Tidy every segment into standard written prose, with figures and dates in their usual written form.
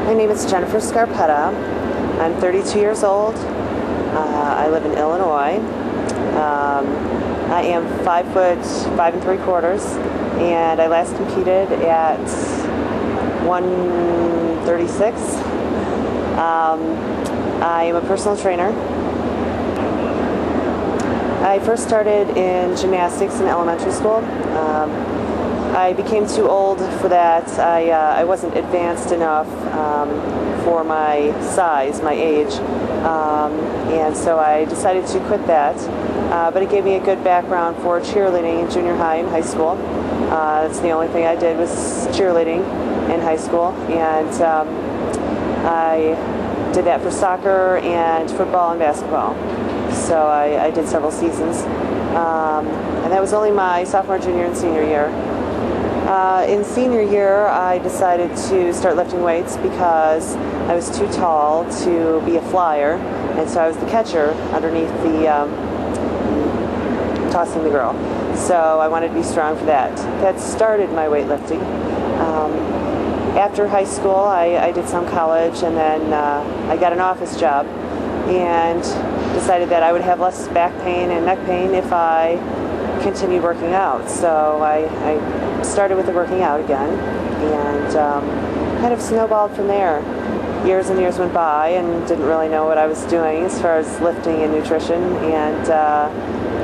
My name is Jennifer Scarpetta. I'm 32 years old. I live in Illinois. I am 5 foot 5 3/4, and I last competed at 136. I am a personal trainer. I first started in gymnastics in elementary school. I became too old for that. I wasn't advanced enough for my size, my age, and so I decided to quit that. But it gave me a good background for cheerleading in junior high and high school. That's the only thing I did was cheerleading in high school, and I did that for soccer and football and basketball. So I did several seasons, and that was only my sophomore, junior, and senior year. In senior year, I decided to start lifting weights because I was too tall to be a flyer, and so I was the catcher underneath the tossing the girl. So I wanted to be strong for that. That started my weightlifting. After high school, I did some college, and then I got an office job and decided that I would have less back pain and neck pain if I continued working out. So I started with the working out again, and kind of snowballed from there. Years and years went by and didn't really know what I was doing as far as lifting and nutrition, and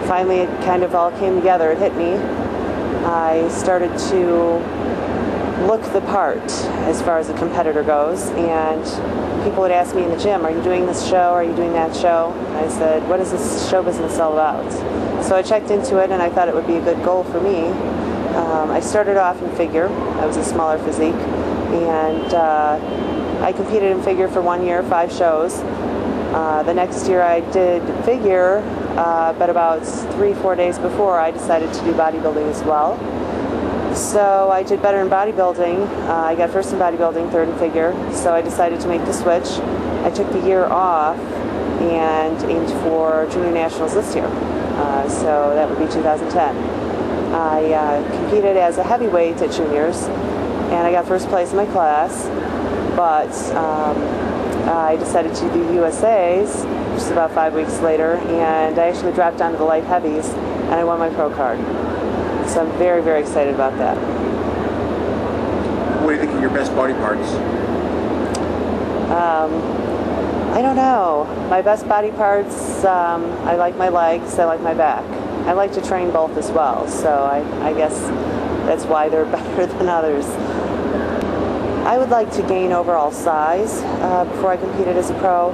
finally it kind of all came together. It hit me. I started to look the part as far as a competitor goes, and people would ask me in the gym, are you doing this show, are you doing that show? And I said, what is this show business all about? So I checked into it, and I thought it would be a good goal for me. I started off in figure. I was a smaller physique, and I competed in figure for 1 year, 5 shows. The next year I did figure, but about 3-4 days before I decided to do bodybuilding as well. So I did better in bodybuilding. I got first in bodybuilding, third in figure, so I decided to make the switch. I took the year off and aimed for junior nationals this year, so that would be 2010. I competed as a heavyweight at juniors, and I got first place in my class, but I decided to do USA's just about 5 weeks later, and I actually dropped down to the light heavies, and I won my pro card. So I'm very, very excited about that. What do you think of your best body parts? I don't know. My best body parts, I like my legs, I like my back. I like to train both as well, so I guess that's why they're better than others. I would like to gain overall size before I competed as a pro.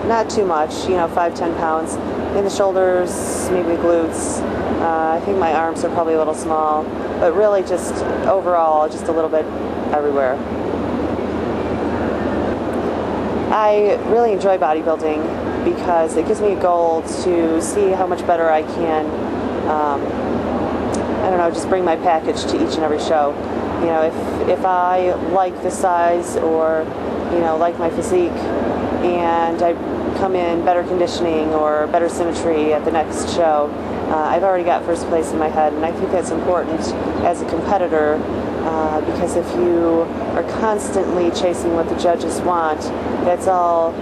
Not too much, 5-10 pounds. In the shoulders, maybe glutes. I think my arms are probably a little small, but really just overall, just a little bit everywhere. I really enjoy bodybuilding because it gives me a goal to see how much better I can, just bring my package to each and every show. If I like the size or, like my physique, and I come in better conditioning or better symmetry at the next show, I've already got first place in my head, and I think that's important as a competitor because if you are constantly chasing what the judges want, that's all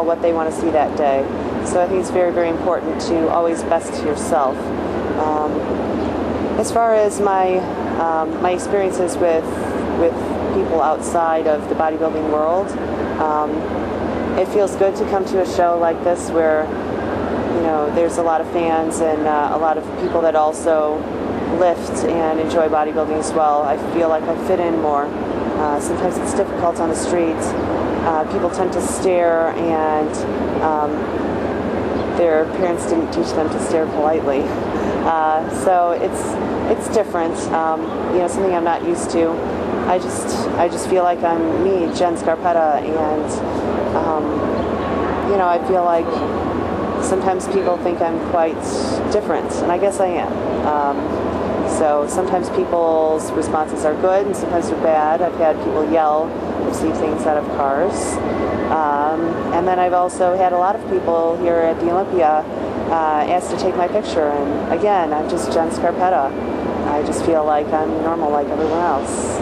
what they want to see that day. So I think it's very, very important to always best yourself. As far as my experiences with people outside of the bodybuilding world, it feels good to come to a show like this where there's a lot of fans and a lot of people that also lift and enjoy bodybuilding as well. I feel like I fit in more. Sometimes it's difficult on the streets. People tend to stare, and their parents didn't teach them to stare politely. So it's different. Something I'm not used to. I just feel like I'm me, Jen Scarpetta, and I feel like sometimes people think I'm quite different, and I guess I am. So sometimes people's responses are good, and sometimes they're bad. I've had people yell, see things out of cars. And then I've also had a lot of people here at the Olympia ask to take my picture, and again, I'm just Jen Scarpetta. I just feel like I'm normal like everyone else.